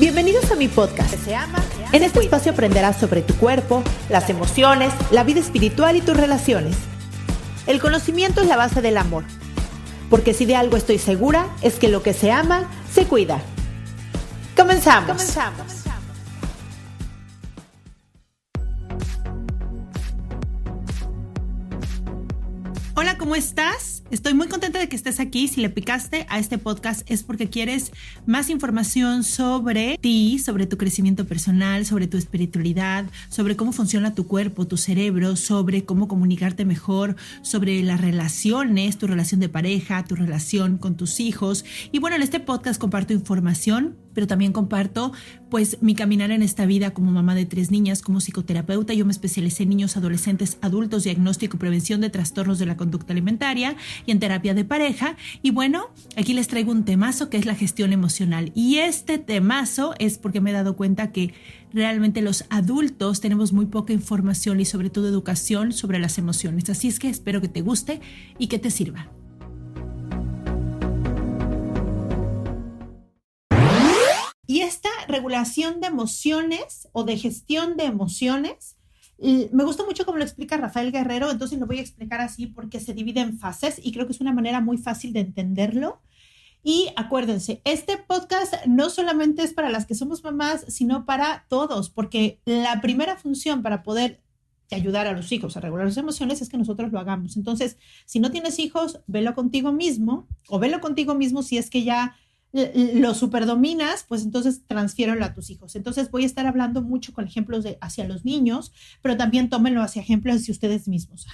Bienvenidos a mi podcast. En este espacio aprenderás sobre tu cuerpo, las emociones, la vida espiritual y tus relaciones. El conocimiento es la base del amor, porque si de algo estoy segura es que lo que se ama, se cuida. Comenzamos. Hola, ¿cómo estás? Estoy muy contenta de que estés aquí. Si le picaste a este podcast es porque quieres más información sobre ti, sobre tu crecimiento personal, sobre tu espiritualidad, sobre cómo funciona tu cuerpo, tu cerebro, sobre cómo comunicarte mejor, sobre las relaciones, tu relación de pareja, tu relación con tus hijos. Y bueno, en este podcast comparto información, pero también comparto pues mi caminar en esta vida como mamá de 3 niñas, como psicoterapeuta. Yo me especialicé en niños, adolescentes, adultos, diagnóstico y prevención de trastornos de la conducta alimentaria y en terapia de pareja. Y bueno, aquí les traigo un temazo que es la gestión emocional. Y este temazo es porque me he dado cuenta que realmente los adultos tenemos muy poca información y sobre todo educación sobre las emociones. Así es que espero que te guste y que te sirva. Y esta regulación de emociones o de gestión de emociones, me gusta mucho cómo lo explica Rafael Guerrero, entonces lo voy a explicar así porque se divide en fases y creo que es una manera muy fácil de entenderlo. Y acuérdense, este podcast no solamente es para las que somos mamás, sino para todos, porque la primera función para poder ayudar a los hijos a regular sus emociones es que nosotros lo hagamos. Entonces, si no tienes hijos, velo contigo mismo o velo contigo mismo si es que ya lo superdominas, pues entonces transfiérelo a tus hijos. Entonces voy a estar hablando mucho con ejemplos hacia los niños, pero también tómenlo hacia ejemplos hacia ustedes mismos.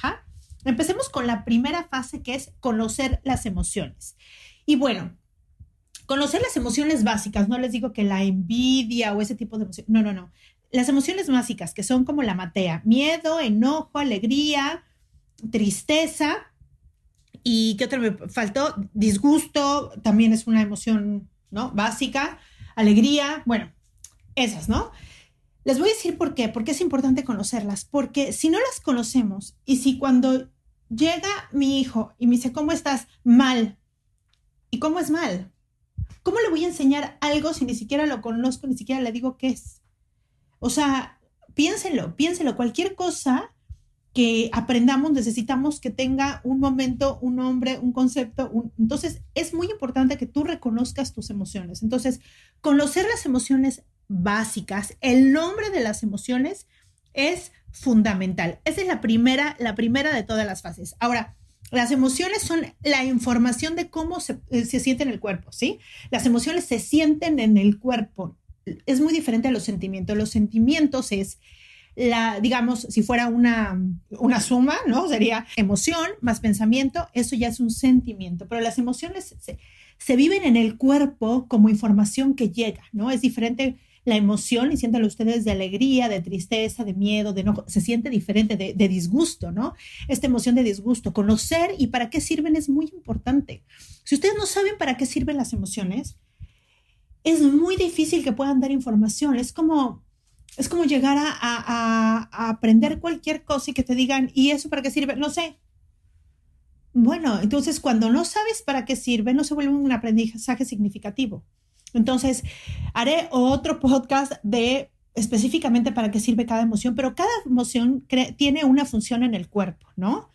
Empecemos con la primera fase, que es conocer las emociones. Y bueno, conocer las emociones básicas, no les digo que la envidia o ese tipo de emociones, no. Las emociones básicas, que son como la matea: miedo, enojo, alegría, tristeza. ¿Y qué otro me faltó? Disgusto, también es una emoción, ¿no?, básica. Alegría, bueno, esas, ¿no? Les voy a decir por qué. Porque es importante conocerlas. Porque si no las conocemos y si cuando llega mi hijo y me dice, ¿cómo estás? Mal. ¿Y cómo es mal? ¿Cómo le voy a enseñar algo si ni siquiera lo conozco, ni siquiera le digo qué es? O sea, piénsenlo. Cualquier cosa que aprendamos, necesitamos que tenga un momento, un nombre, un concepto. Entonces, es muy importante que tú reconozcas tus emociones. Entonces, conocer las emociones básicas, el nombre de las emociones es fundamental. Esa es la primera de todas las fases. Ahora, las emociones son la información de cómo se siente en el cuerpo, ¿sí? Las emociones se sienten en el cuerpo. Es muy diferente a los sentimientos. Los sentimientos es digamos, si fuera una suma, ¿no? Sería emoción más pensamiento, eso ya es un sentimiento, pero las emociones se viven en el cuerpo como información que llega, ¿no? Es diferente la emoción, y siéntanlo ustedes, de alegría, de tristeza, de miedo, de enojo, se siente diferente, de disgusto, ¿no? Esta emoción de disgusto, conocer y para qué sirven es muy importante. Si ustedes no saben para qué sirven las emociones, es muy difícil que puedan dar información. Es como llegar a aprender cualquier cosa y que te digan, ¿y eso para qué sirve? No sé. Bueno, entonces cuando no sabes para qué sirve, no se vuelve un aprendizaje significativo. Entonces, haré otro podcast de específicamente para qué sirve cada emoción, pero cada emoción tiene una función en el cuerpo, ¿no?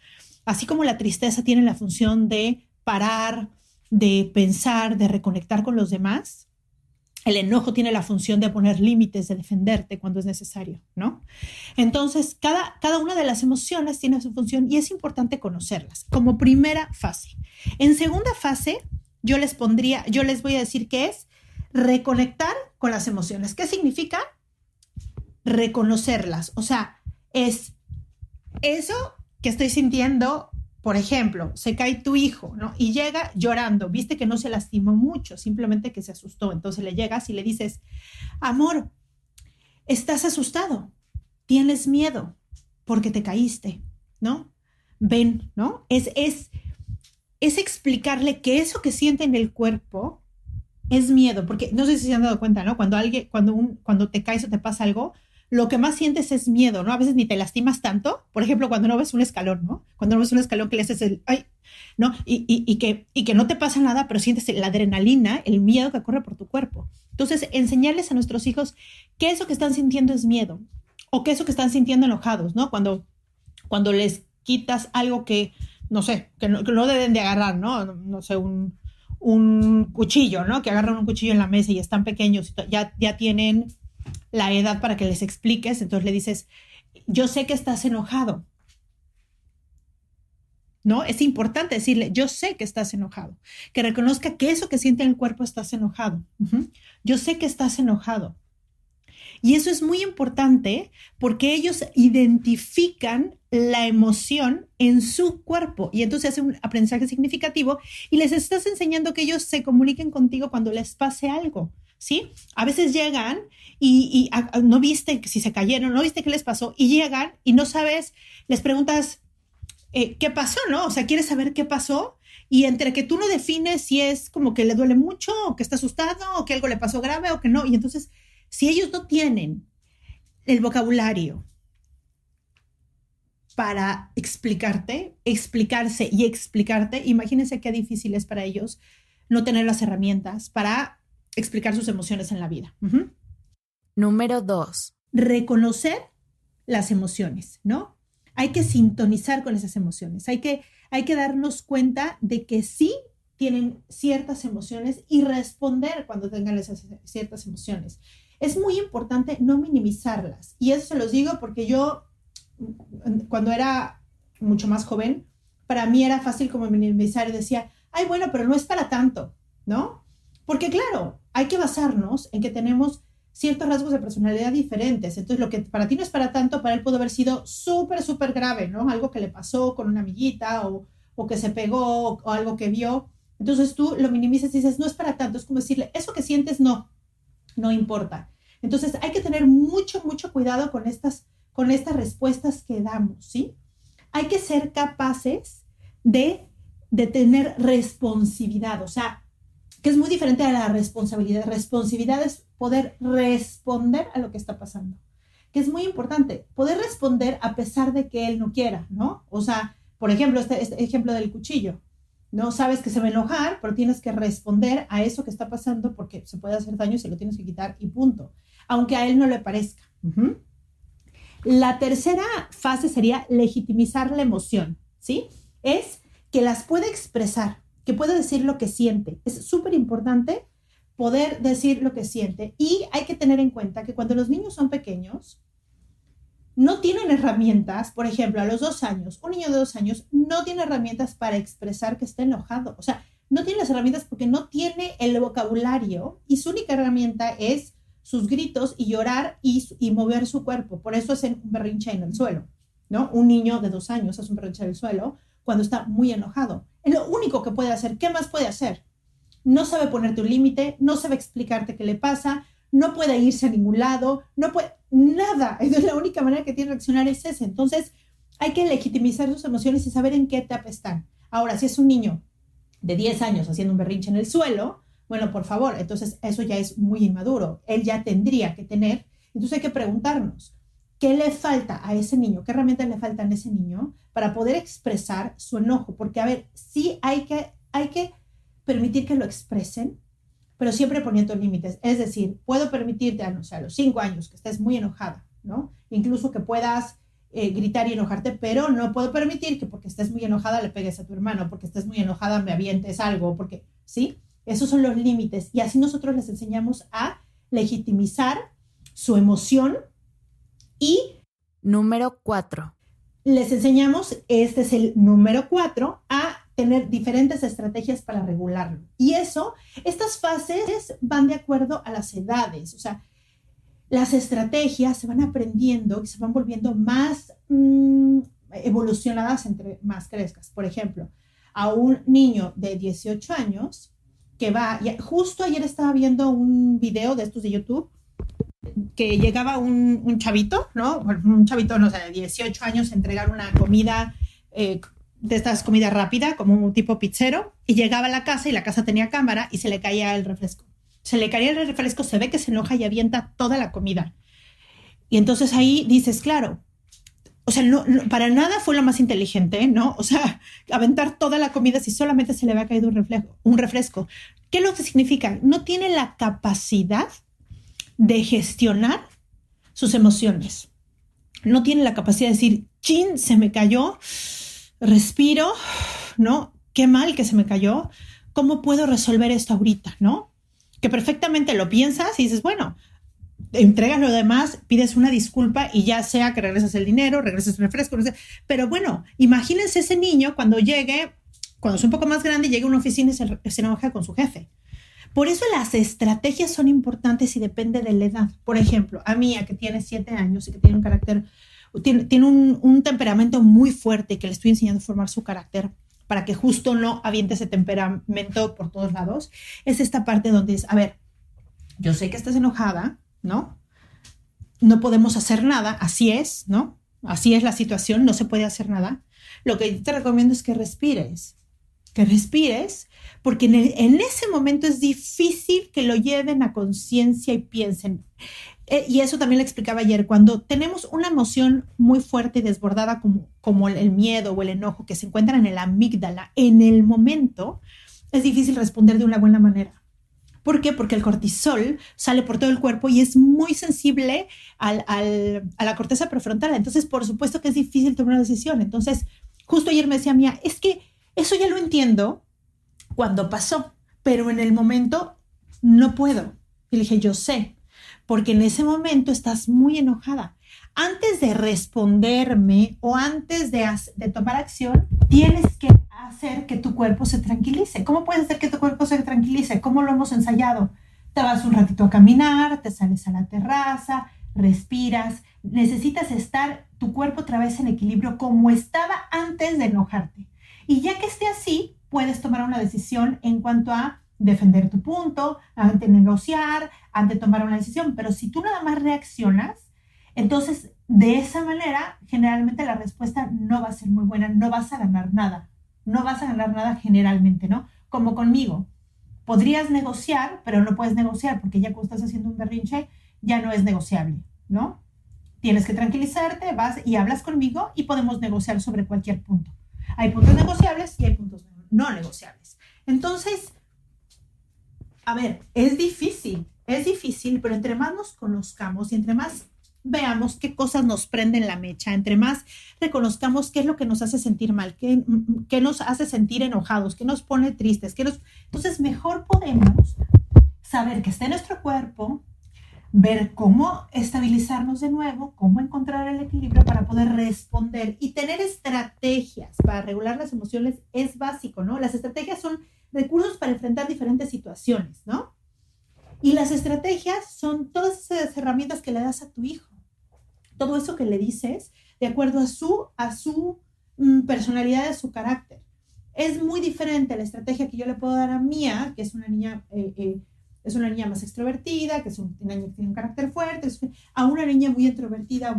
Así como la tristeza tiene la función de parar, de pensar, de reconectar con los demás. El enojo tiene la función de poner límites, de defenderte cuando es necesario, ¿no? Entonces, cada una de las emociones tiene su función y es importante conocerlas como primera fase. En segunda fase, yo les voy a decir que es reconectar con las emociones. ¿Qué significa? Reconocerlas. O sea, es eso que estoy sintiendo. Por ejemplo, se cae tu hijo, ¿no? Y llega llorando, viste que no se lastimó mucho, simplemente que se asustó. Entonces le llegas y le dices, amor, estás asustado, tienes miedo porque te caíste, ¿no? Ven, ¿no? Es explicarle que eso que siente en el cuerpo es miedo, porque no sé si se han dado cuenta, ¿no? Cuando te caes o te pasa algo, lo que más sientes es miedo, ¿no? A veces ni te lastimas tanto. Por ejemplo, cuando no ves un escalón, ¿no? Cuando no ves un escalón que le haces el, ay, ¿no? Y que no te pasa nada, pero sientes la adrenalina, el miedo que corre por tu cuerpo. Entonces, enseñarles a nuestros hijos que eso que están sintiendo es miedo o que eso que están sintiendo enojados, ¿no? Cuando les quitas algo que, no sé, que no deben de agarrar, ¿no? No sé, un cuchillo, ¿no? Que agarran un cuchillo en la mesa y están pequeños, ya tienen la edad para que les expliques, entonces le dices, yo sé que estás enojado, ¿no? Es importante decirle, yo sé que estás enojado, que reconozca que eso que siente en el cuerpo estás enojado. Yo sé que estás enojado. Y eso es muy importante porque ellos identifican la emoción en su cuerpo y entonces hace un aprendizaje significativo y les estás enseñando que ellos se comuniquen contigo cuando les pase algo, ¿sí? A veces llegan y no viste si se cayeron, no viste qué les pasó y llegan y no sabes, les preguntas, ¿qué pasó, no? O sea, quieres saber qué pasó y entre que tú no defines si es como que le duele mucho o que está asustado o que algo le pasó grave o que no. Y entonces, si ellos no tienen el vocabulario para explicarse y explicarte, imagínense qué difícil es para ellos no tener las herramientas para explicar sus emociones en la vida. Número 2. Reconocer las emociones, ¿no? Hay que sintonizar con esas emociones. Hay que darnos cuenta de que sí tienen ciertas emociones y responder cuando tengan esas ciertas emociones. Es muy importante no minimizarlas. Y eso se los digo porque yo, cuando era mucho más joven, para mí era fácil como minimizar y decía, ay, bueno, pero no es para tanto, ¿no? Porque claro, hay que basarnos en que tenemos ciertos rasgos de personalidad diferentes. Entonces, lo que para ti no es para tanto, para él pudo haber sido súper, súper grave, ¿no? Algo que le pasó con una amiguita o que se pegó o algo que vio. Entonces, tú lo minimizas y dices, no es para tanto. Es como decirle, eso que sientes no importa. Entonces, hay que tener mucho, mucho cuidado con estas respuestas que damos, ¿sí? Hay que ser capaces de tener responsividad, o sea, que es muy diferente a la responsabilidad. Responsividad es poder responder a lo que está pasando, que es muy importante, poder responder a pesar de que él no quiera, ¿no? O sea, por ejemplo, este ejemplo del cuchillo, ¿no? Sabes que se va a enojar, pero tienes que responder a eso que está pasando porque se puede hacer daño y se lo tienes que quitar y punto, aunque a él no le parezca. La tercera fase sería legitimizar la emoción, ¿sí? Es que las puede expresar, que puede decir lo que siente. Es súper importante poder decir lo que siente y hay que tener en cuenta que cuando los niños son pequeños, no tienen herramientas, por ejemplo, a los 2 años, un niño de 2 años no tiene herramientas para expresar que está enojado. O sea, no tiene las herramientas porque no tiene el vocabulario y su única herramienta es sus gritos y llorar y mover su cuerpo. Por eso hacen un berrinche en el suelo, ¿no? Un niño de 2 años hace un berrinche en el suelo cuando está muy enojado. Es lo único que puede hacer. ¿Qué más puede hacer? No sabe ponerte un límite, no sabe explicarte qué le pasa, no puede irse a ningún lado, no puede nada. Entonces la única manera que tiene de reaccionar es esa. Entonces hay que legitimizar sus emociones y saber en qué etapa están. Ahora, si es un niño de 10 años haciendo un berrinche en el suelo, bueno, por favor, entonces eso ya es muy inmaduro. Él ya tendría que tener, entonces hay que preguntarnos, ¿qué le falta a ese niño? ¿Qué herramientas le faltan a ese niño para poder expresar su enojo? Porque, a ver, sí hay que permitir que lo expresen, pero siempre poniendo límites. Es decir, puedo permitirte, no sé, a los 5 años que estés muy enojada, ¿no? Incluso que puedas gritar y enojarte, pero no puedo permitir que porque estés muy enojada le pegues a tu hermano, porque estés muy enojada me avientes algo, porque, ¿sí? Esos son los límites. Y así nosotros les enseñamos a legitimizar su emoción. Y número 4. Les enseñamos, este es el número 4, a tener diferentes estrategias para regularlo. Y estas fases van de acuerdo a las edades. O sea, las estrategias se van aprendiendo y se van volviendo más evolucionadas entre más crezcas. Por ejemplo, a un niño de 18 años que va, justo ayer estaba viendo un video de estos de YouTube, que llegaba un chavito, ¿no? Un chavito, no sé, de 18 años a entregar una comida, de estas comidas rápida, como un tipo pizzero, y llegaba a la casa y la casa tenía cámara y se le caía el refresco. Se le caía el refresco, se ve que se enoja y avienta toda la comida. Y entonces ahí dices, claro, o sea, para nada fue lo más inteligente, ¿no? O sea, aventar toda la comida si solamente se le había caído un refresco. ¿Qué es lo que significa? No tiene la capacidad de gestionar sus emociones. No tiene la capacidad de decir, chin, se me cayó, respiro, ¿no? Qué mal que se me cayó. ¿Cómo puedo resolver esto ahorita, no? Que perfectamente lo piensas y dices, bueno, entregas lo demás, pides una disculpa y ya sea que regresas el dinero, regresas el refresco, no sé. Pero bueno, imagínense ese niño cuando es un poco más grande, llegue a una oficina y se enoja con su jefe. Por eso las estrategias son importantes y depende de la edad. Por ejemplo, a Mía, que tiene 7 años y que tiene un carácter, tiene un temperamento muy fuerte, que le estoy enseñando a formar su carácter para que justo no aviente ese temperamento por todos lados, es esta parte donde es, a ver, yo sé que estás enojada, ¿no? No podemos hacer nada, así es, ¿no? Así es la situación, no se puede hacer nada. Lo que te recomiendo es que respires, porque en ese momento es difícil que lo lleven a conciencia y piensen. Y eso también le explicaba ayer, cuando tenemos una emoción muy fuerte y desbordada como el miedo o el enojo que se encuentran en la amígdala, en el momento es difícil responder de una buena manera. ¿Por qué? Porque el cortisol sale por todo el cuerpo y es muy sensible a la corteza prefrontal. Entonces, por supuesto que es difícil tomar una decisión. Entonces, justo ayer me decía Mía, es que eso ya lo entiendo cuando pasó, pero en el momento no puedo. Y le dije, yo sé, porque en ese momento estás muy enojada. Antes de responderme o antes de tomar acción, tienes que hacer que tu cuerpo se tranquilice. ¿Cómo puedes hacer que tu cuerpo se tranquilice? ¿Cómo lo hemos ensayado? Te vas un ratito a caminar, te sales a la terraza, respiras. Necesitas estar tu cuerpo otra vez en equilibrio como estaba antes de enojarte. Y ya que esté así, puedes tomar una decisión en cuanto a defender tu punto, ante negociar, ante tomar una decisión. Pero si tú nada más reaccionas, entonces de esa manera generalmente la respuesta no va a ser muy buena, no vas a ganar nada. No vas a ganar nada generalmente, ¿no? Como conmigo. Podrías negociar, pero no puedes negociar porque ya cuando estás haciendo un berrinche ya no es negociable, ¿no? Tienes que tranquilizarte, vas y hablas conmigo y podemos negociar sobre cualquier punto. Hay puntos negociables y hay puntos no negociables. Entonces, a ver, es difícil, pero entre más nos conozcamos y entre más veamos qué cosas nos prenden la mecha, entre más reconozcamos qué es lo que nos hace sentir mal, qué nos hace sentir enojados, qué nos pone tristes, entonces mejor podemos saber que está en nuestro cuerpo, ver cómo estabilizarnos de nuevo, cómo encontrar el equilibrio para poder responder y tener estrategias para regular las emociones es básico, ¿no? Las estrategias son recursos para enfrentar diferentes situaciones, ¿no? Y las estrategias son todas esas herramientas que le das a tu hijo. Todo eso que le dices de acuerdo a su personalidad, a su carácter. Es muy diferente la estrategia que yo le puedo dar a Mía, que es una niña más extrovertida, que es una niña que tiene un carácter fuerte, a una niña muy introvertida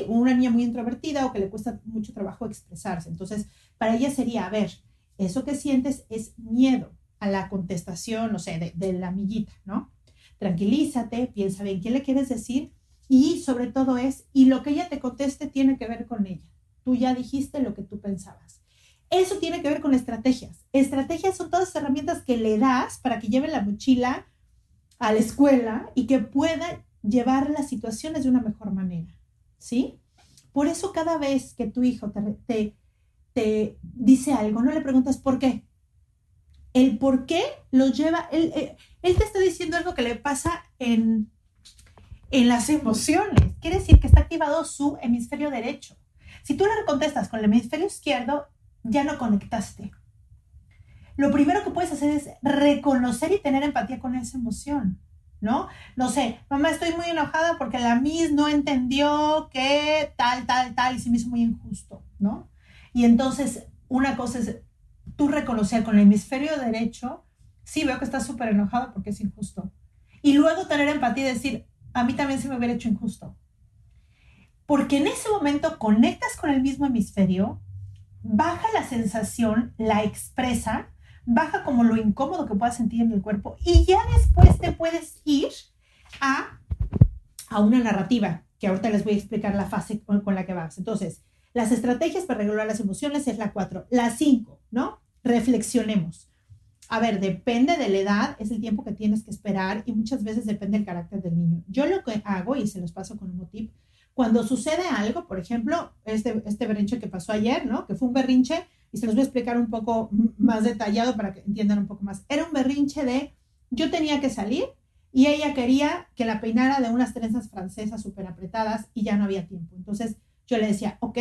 una niña muy introvertida o que le cuesta mucho trabajo expresarse. Entonces, para ella sería, a ver, eso que sientes es miedo a la contestación, no sé, de la amiguita, ¿no? Tranquilízate, piensa bien qué le quieres decir y sobre todo y lo que ella te conteste tiene que ver con ella. Tú ya dijiste lo que tú pensabas. Eso tiene que ver con estrategias. Estrategias son todas las herramientas que le das para que lleve la mochila a la escuela y que pueda llevar las situaciones de una mejor manera, ¿sí? Por eso cada vez que tu hijo te dice algo, no le preguntas por qué. El por qué lo lleva, él te está diciendo algo que le pasa en las emociones. Quiere decir que está activado su hemisferio derecho. Si tú le contestas con el hemisferio izquierdo, ya no conectaste. Lo primero que puedes hacer es reconocer y tener empatía con esa emoción, ¿no? No sé, mamá, estoy muy enojada porque la Miss no entendió que tal, y se me hizo muy injusto, ¿no? Y entonces, una cosa es tú reconocer con el hemisferio derecho, sí, veo que estás súper enojado porque es injusto. Y luego tener empatía y decir, a mí también se me hubiera hecho injusto. Porque en ese momento conectas con el mismo hemisferio, baja la sensación, la expresa, baja como lo incómodo que puedas sentir en el cuerpo y ya después te puedes ir a a una narrativa, que ahorita les voy a explicar la fase con la que vas. Entonces, las estrategias para regular las emociones es la 4. La 5, ¿no? Reflexionemos. A ver, depende de la edad, es el tiempo que tienes que esperar y muchas veces depende del carácter del niño. Yo lo que hago, y se los paso con un tip, cuando sucede algo, por ejemplo, este berrinche que pasó ayer, ¿no? Que fue un berrinche, y se los voy a explicar un poco más detallado para que entiendan un poco más. Era un berrinche de, yo tenía que salir y ella quería que la peinara de unas trenzas francesas súper apretadas y ya no había tiempo. Entonces yo le decía, ok,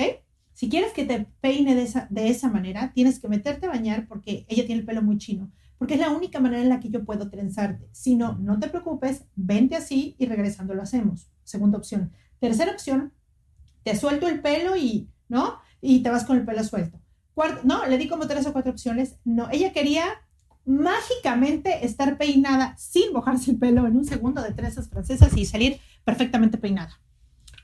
si quieres que te peine de esa manera, tienes que meterte a bañar porque ella tiene el pelo muy chino, porque es la única manera en la que yo puedo trenzarte. Si no, no te preocupes, vente así y regresando lo hacemos. Segunda opción. Tercera opción, te suelto el pelo y, ¿no? Y te vas con el pelo suelto. Cuarto, no, le di como 3 o 4 opciones. No, ella quería mágicamente estar peinada sin mojarse el pelo en un segundo de trenzas francesas y salir perfectamente peinada.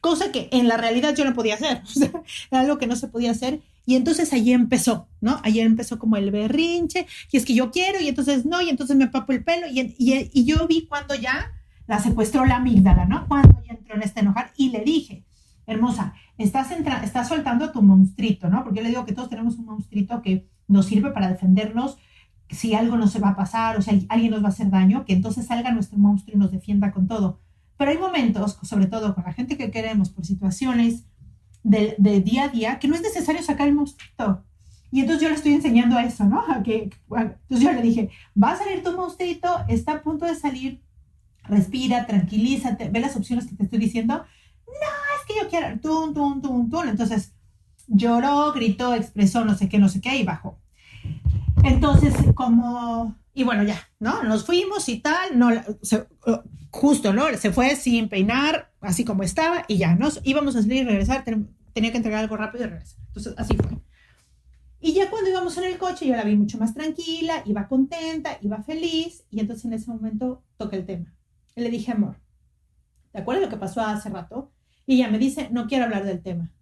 Cosa que en la realidad yo no podía hacer. O sea, era algo que no se podía hacer. Y entonces allí empezó, ¿no? Allí empezó como el berrinche. Y es que yo quiero, y entonces no, y entonces me papo el pelo. Y yo vi cuando ya la secuestró la amígdala, ¿no? Cuando ya entró en este enojar. Y le dije, hermosa, estás soltando a tu monstruito, ¿no? Porque yo le digo que todos tenemos un monstruito que nos sirve para defendernos si algo nos va a pasar o si alguien nos va a hacer daño, que entonces salga nuestro monstruo y nos defienda con todo. Pero hay momentos, sobre todo con la gente que queremos, por situaciones de día a día, que no es necesario sacar el monstruito. Y entonces yo le estoy enseñando a eso, ¿no? Entonces yo le dije, va a salir tu monstruito, está a punto de salir, respira, tranquilízate, ve las opciones que te estoy diciendo. No, es que yo quiero, tun. Entonces lloró, gritó, expresó no sé qué y bajó. Entonces, y bueno, ya, ¿no? Nos fuimos y tal, no, justo, ¿no? Se fue sin peinar, así como estaba, y ya, nos íbamos a salir y regresar, tenía que entregar algo rápido y regresar. Entonces, así fue. Y ya cuando íbamos en el coche, yo la vi mucho más tranquila, iba contenta, iba feliz, y entonces en ese momento toqué el tema. Y le dije, amor, ¿te acuerdas lo que pasó hace rato? Y ella me dice, no quiero hablar del tema,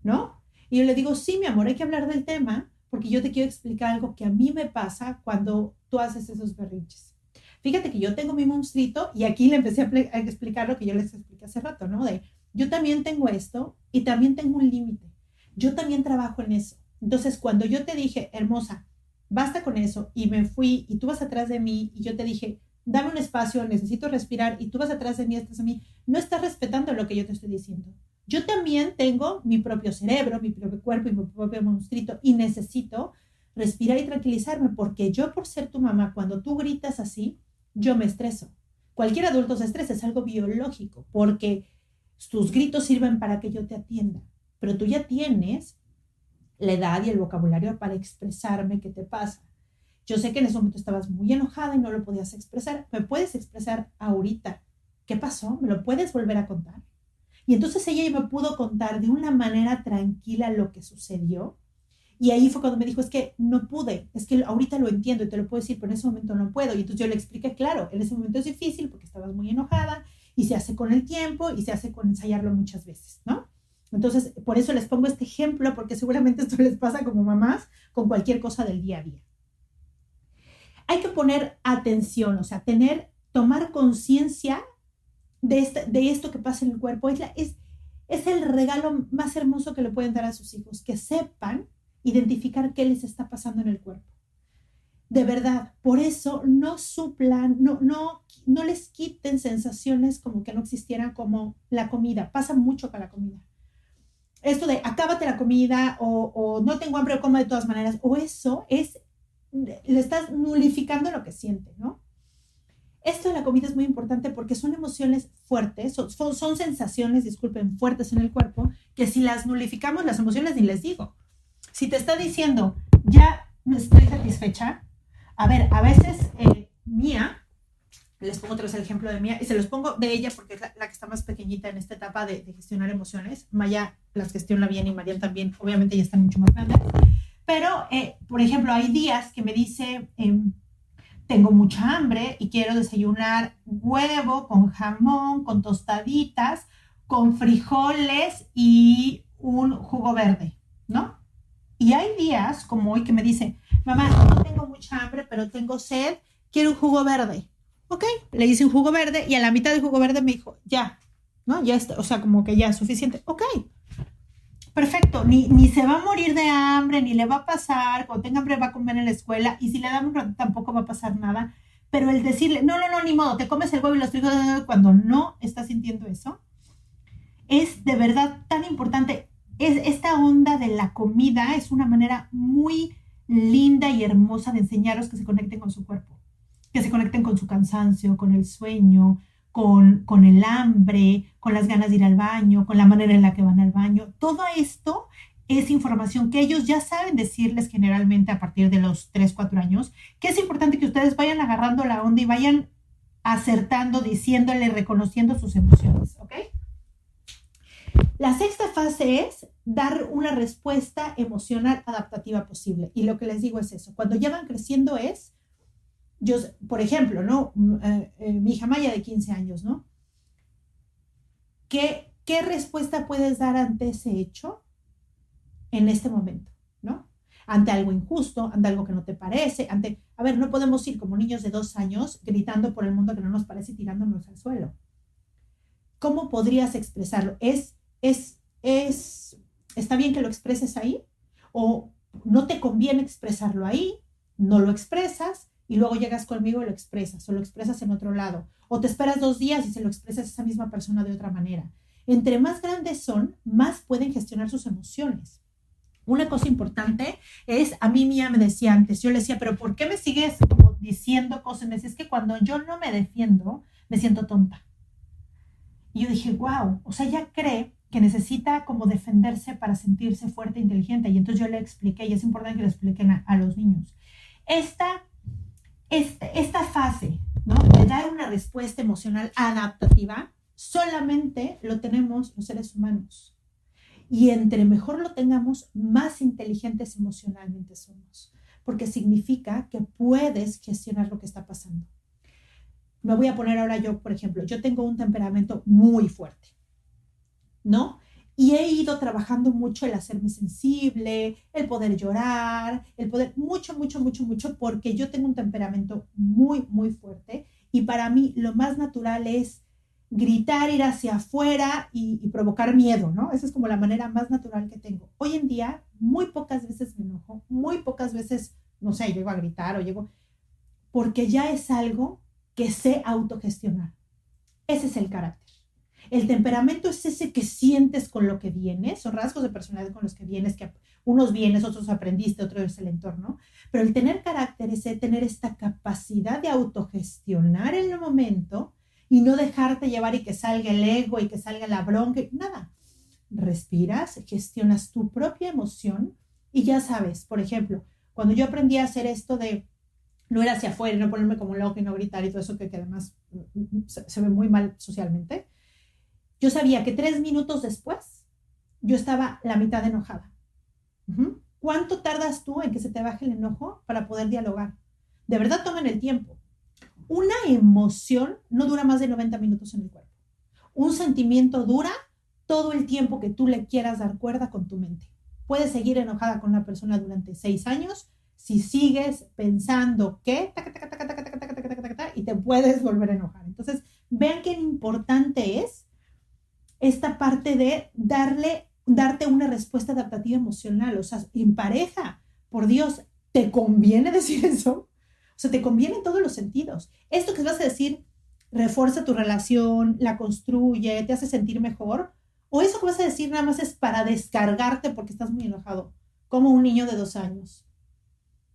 ¿no? Y yo le digo, sí, mi amor, hay que hablar del tema, porque yo te quiero explicar algo que a mí me pasa cuando tú haces esos berrinches. Fíjate que yo tengo mi monstruito y aquí le empecé a explicar lo que yo les expliqué hace rato, ¿no? Yo también tengo esto y también tengo un límite. Yo también trabajo en eso. Entonces, cuando yo te dije, hermosa, basta con eso, y me fui y tú vas atrás de mí y yo te dije, dame un espacio, necesito respirar y tú vas atrás de mí, estás a mí, no estás respetando lo que yo te estoy diciendo. Yo también tengo mi propio cerebro, mi propio cuerpo y mi propio monstruito y necesito respirar y tranquilizarme porque yo por ser tu mamá, cuando tú gritas así, yo me estreso. Cualquier adulto se estresa, es algo biológico porque tus gritos sirven para que yo te atienda, pero tú ya tienes la edad y el vocabulario para expresarme qué te pasa. Yo sé que en ese momento estabas muy enojada y no lo podías expresar. ¿Me puedes expresar ahorita qué pasó? ¿Me lo puedes volver a contar? Y entonces ella me pudo contar de una manera tranquila lo que sucedió. Y ahí fue cuando me dijo, es que no pude, es que ahorita lo entiendo y te lo puedo decir, pero en ese momento no puedo. Y entonces yo le expliqué, claro, en ese momento es difícil porque estabas muy enojada y se hace con el tiempo y se hace con ensayarlo muchas veces, ¿no? Entonces, por eso les pongo este ejemplo, porque seguramente esto les pasa como mamás con cualquier cosa del día a día. Hay que poner atención, o sea, tomar conciencia de esto que pasa en el cuerpo. Es el regalo más hermoso que le pueden dar a sus hijos, que sepan identificar qué les está pasando en el cuerpo. De verdad, por eso no suplan, no les quiten sensaciones como que no existieran, como la comida. Pasa mucho con la comida. Esto de acábate la comida o no tengo hambre o como de todas maneras, o eso le estás nulificando lo que siente, ¿no? Esto de la comida es muy importante porque son emociones fuertes, son sensaciones, disculpen, fuertes en el cuerpo, que si las nulificamos, las emociones ni les digo. Si te está diciendo, ya me estoy satisfecha, a ver, a veces Mía, les pongo otra vez el ejemplo de Mía, y se los pongo de ella porque es la que está más pequeñita en esta etapa de gestionar emociones. Maya las gestiona bien y Marian también, obviamente ya están mucho más grandes. Pero, por ejemplo, hay días que me dice, tengo mucha hambre y quiero desayunar huevo con jamón, con tostaditas, con frijoles y un jugo verde, ¿no? Y hay días como hoy que me dice, mamá, no tengo mucha hambre, pero tengo sed, quiero un jugo verde. Ok, le hice un jugo verde y a la mitad del jugo verde me dijo, ya, ¿no? Ya está, o sea, como que ya es suficiente. Ok, perfecto, ni se va a morir de hambre, ni le va a pasar, cuando tenga hambre va a comer en la escuela, y si le dan un rato tampoco va a pasar nada, pero el decirle, no, no, no, ni modo, te comes el huevo y los frijoles cuando no está sintiendo eso, es de verdad tan importante. Esta onda de la comida es una manera muy linda y hermosa de enseñaros que se conecten con su cuerpo, que se conecten con su cansancio, con el sueño, con el hambre, con las ganas de ir al baño, con la manera en la que van al baño. Todo esto es información que ellos ya saben decirles generalmente a partir de los 3 4 años, que es importante que ustedes vayan agarrando la onda y vayan acertando, diciéndole, reconociendo sus emociones, ¿ok? La sexta fase es dar una respuesta emocional adaptativa posible. Y lo que les digo es eso. Cuando ya van creciendo es, yo, por ejemplo, ¿no? Mi hija Maya de 15 años, ¿no? ¿Qué respuesta puedes dar ante ese hecho en este momento, ¿no? Ante algo injusto, ante algo que no te parece, a ver, no podemos ir como niños de 2 años gritando por el mundo que no nos parece y tirándonos al suelo. ¿Cómo podrías expresarlo? ¿Está bien que lo expreses ahí? ¿O no te conviene expresarlo ahí? No lo expresas y luego llegas conmigo y lo expresas, o lo expresas en otro lado, o te esperas 2 días y se lo expresas a esa misma persona de otra manera. Entre más grandes son, más pueden gestionar sus emociones. Una cosa importante es, a mí Mía me decía antes, yo le decía, pero ¿por qué me sigues como diciendo cosas? Me decía, es que cuando yo no me defiendo, me siento tonta. Y yo dije, wow, o sea, ella cree que necesita como defenderse para sentirse fuerte e inteligente. Y entonces yo le expliqué, y es importante que le expliquen a los niños. Esta fase, ¿no? De dar una respuesta emocional adaptativa, solamente lo tenemos los seres humanos. Y entre mejor lo tengamos, más inteligentes emocionalmente somos. Porque significa que puedes gestionar lo que está pasando. Me voy a poner ahora yo, por ejemplo, yo tengo un temperamento muy fuerte, ¿no? Y he ido trabajando mucho el hacerme sensible, el poder llorar, el poder mucho, mucho, mucho, mucho, porque yo tengo un temperamento muy, muy fuerte y para mí lo más natural es gritar, ir hacia afuera y provocar miedo, ¿no? Esa es como la manera más natural que tengo. Hoy en día, muy pocas veces me enojo, muy pocas veces, no sé, llego a gritar porque ya es algo que sé autogestionar. Ese es el carácter. El temperamento es ese que sientes con lo que vienes, son rasgos de personalidad con los que vienes, que unos vienes, otros aprendiste, otros es el entorno, pero el tener carácter es tener esta capacidad de autogestionar en el momento y no dejarte llevar y que salga el ego y que salga la bronca, nada. Respiras, gestionas tu propia emoción y ya sabes, por ejemplo, cuando yo aprendí a hacer esto de no ir hacia afuera y no ponerme como loco y no gritar y todo eso que además se ve muy mal socialmente, yo sabía que 3 minutos después yo estaba la mitad enojada. ¿Cuánto tardas tú en que se te baje el enojo para poder dialogar? De verdad tomen el tiempo. Una emoción no dura más de 90 minutos en el cuerpo. Un sentimiento dura todo el tiempo que tú le quieras dar cuerda con tu mente. Puedes seguir enojada con una persona durante 6 años si sigues pensando que y te puedes volver a enojar. Entonces, vean qué importante es esta parte de darte una respuesta adaptativa emocional. O sea, en pareja, por Dios, ¿te conviene decir eso? O sea, te conviene en todos los sentidos. Esto que vas a decir refuerza tu relación, la construye, te hace sentir mejor. O eso que vas a decir nada más es para descargarte porque estás muy enojado, como un niño de 2 años.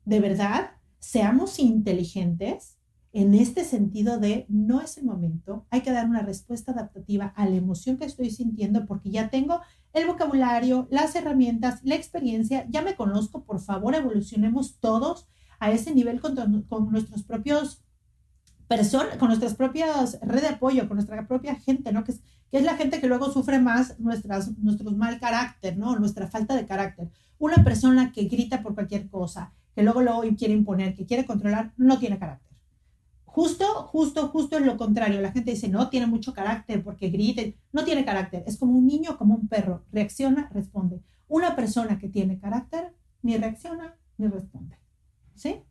De verdad, seamos inteligentes en este sentido de no es el momento, hay que dar una respuesta adaptativa a la emoción que estoy sintiendo porque ya tengo el vocabulario, las herramientas, la experiencia, ya me conozco, por favor, evolucionemos todos a ese nivel con nuestros propios con nuestras propias redes de apoyo, con nuestra propia gente, ¿no? Que es la gente que luego sufre más nuestros mal carácter, ¿no? Nuestra falta de carácter. Una persona que grita por cualquier cosa, que luego quiere imponer, que quiere controlar, no tiene carácter. Justo es lo contrario. La gente dice, no, tiene mucho carácter porque grita. No tiene carácter. Es como un niño, como un perro. Reacciona, responde. Una persona que tiene carácter ni reacciona ni responde. ¿Sí?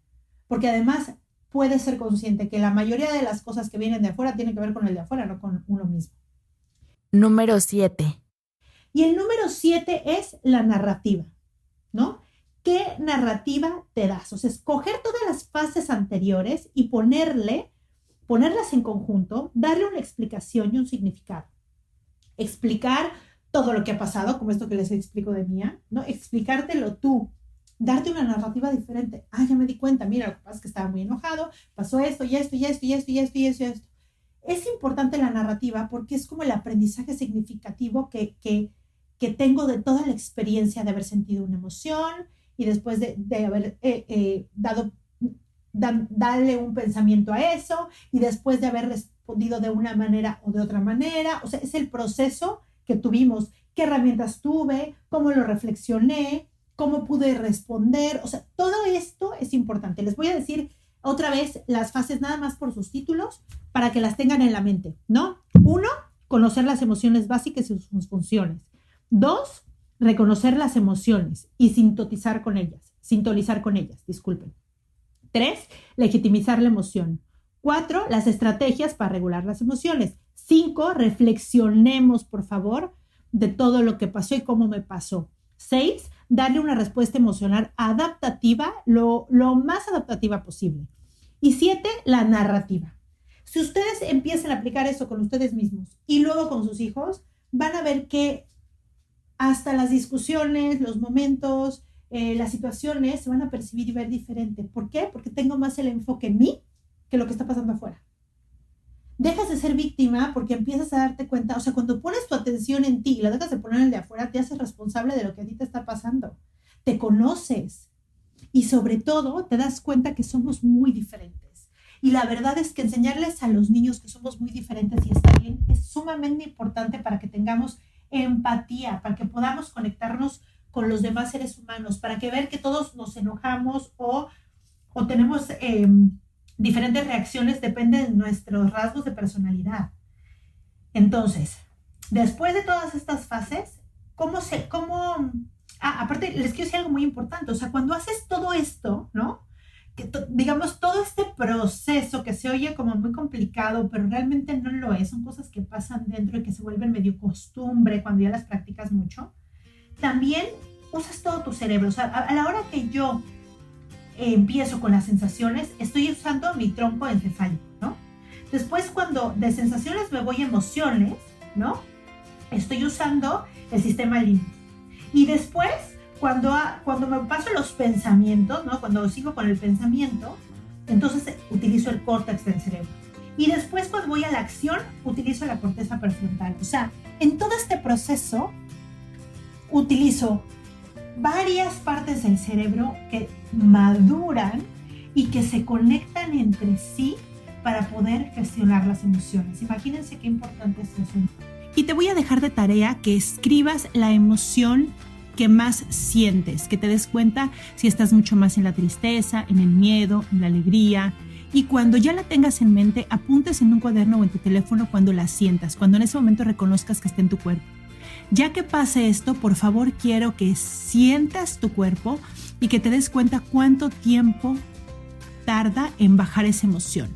Porque además puede ser consciente que la mayoría de las cosas que vienen de afuera tienen que ver con el de afuera, no con uno mismo. Número 7. Y el número 7 es la narrativa, ¿no? ¿Qué narrativa te das? O sea, escoger todas las fases anteriores y ponerlas en conjunto, darle una explicación y un significado. Explicar todo lo que ha pasado, como esto que les explico de Mía, ¿no? Explicártelo tú, darte una narrativa diferente. Ya me di cuenta, mira, lo que pasa es que estaba muy enojado, pasó esto y esto y esto y esto y esto y esto y esto. Es importante la narrativa porque es como el aprendizaje significativo que tengo de toda la experiencia de haber sentido una emoción y después de haber darle un pensamiento a eso y después de haber respondido de una manera o de otra manera. O sea, es el proceso que tuvimos, qué herramientas tuve, cómo lo reflexioné, cómo pude responder. O sea, todo esto es importante. Les voy a decir otra vez las fases nada más por sus títulos para que las tengan en la mente, ¿no? 1, conocer las emociones básicas y sus funciones. 2, reconocer las emociones y sintonizar con ellas, disculpen. 3, legitimizar la emoción. 4, las estrategias para regular las emociones. 5, reflexionemos, por favor, de todo lo que pasó y cómo me pasó. 6, darle una respuesta emocional adaptativa, lo más adaptativa posible. Y 7, la narrativa. Si ustedes empiezan a aplicar eso con ustedes mismos y luego con sus hijos, van a ver que hasta las discusiones, los momentos, las situaciones se van a percibir y ver diferente. ¿Por qué? Porque tengo más el enfoque en mí que lo que está pasando afuera. Dejas de ser víctima porque empiezas a darte cuenta, o sea, cuando pones tu atención en ti y la dejas de poner en el de afuera, te haces responsable de lo que a ti te está pasando. Te conoces y sobre todo te das cuenta que somos muy diferentes. Y la verdad es que enseñarles a los niños que somos muy diferentes y está bien es sumamente importante para que tengamos empatía, para que podamos conectarnos con los demás seres humanos, para que ver que todos nos enojamos o tenemos diferentes reacciones, depende de nuestros rasgos de personalidad. Entonces, después de todas estas fases, aparte les quiero decir algo muy importante, o sea, cuando haces todo esto, ¿no? Digamos, todo este proceso que se oye como muy complicado, pero realmente no lo es, son cosas que pasan dentro y que se vuelven medio costumbre cuando ya las practicas mucho, también usas todo tu cerebro. O sea, a la hora que yo empiezo con las sensaciones, estoy usando mi tronco encefálico, ¿no? Después, cuando de sensaciones me voy a emociones, ¿no? Estoy usando el sistema límbico. Y después, cuando me paso los pensamientos, ¿no? Cuando sigo con el pensamiento, entonces utilizo el córtex del cerebro. Y después, cuando voy a la acción, utilizo la corteza prefrontal. O sea, en todo este proceso, utilizo varias partes del cerebro que maduran y que se conectan entre sí para poder gestionar las emociones. Imagínense qué importante es eso. Y te voy a dejar de tarea que escribas la emoción que más sientes, que te des cuenta si estás mucho más en la tristeza, en el miedo, en la alegría. Y cuando ya la tengas en mente, apuntes en un cuaderno o en tu teléfono cuando la sientas, cuando en ese momento reconozcas que está en tu cuerpo. Ya que pase esto, por favor, quiero que sientas tu cuerpo y que te des cuenta cuánto tiempo tarda en bajar esa emoción.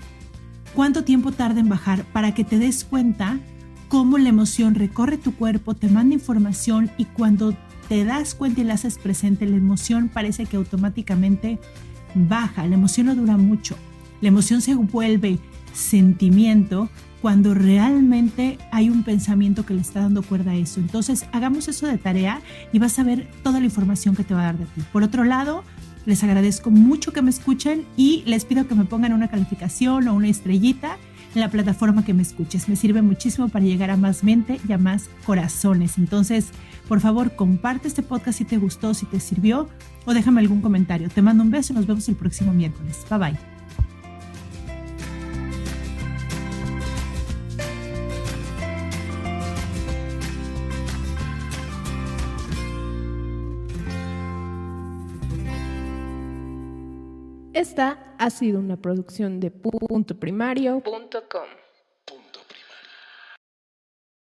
Cuánto tiempo tarda en bajar para que te des cuenta cómo la emoción recorre tu cuerpo, te manda información y cuando te das cuenta y la haces presente, la emoción parece que automáticamente baja. La emoción no dura mucho. La emoción se vuelve sentimiento cuando realmente hay un pensamiento que le está dando cuerda a eso. Entonces, hagamos eso de tarea y vas a ver toda la información que te va a dar de ti. Por otro lado, les agradezco mucho que me escuchen y les pido que me pongan una calificación o una estrellita en la plataforma que me escuches. Me sirve muchísimo para llegar a más mente y a más corazones. Entonces, por favor, comparte este podcast si te gustó, si te sirvió o déjame algún comentario. Te mando un beso y nos vemos el próximo miércoles. Bye bye. Esta ha sido una producción de puntoprimario.com.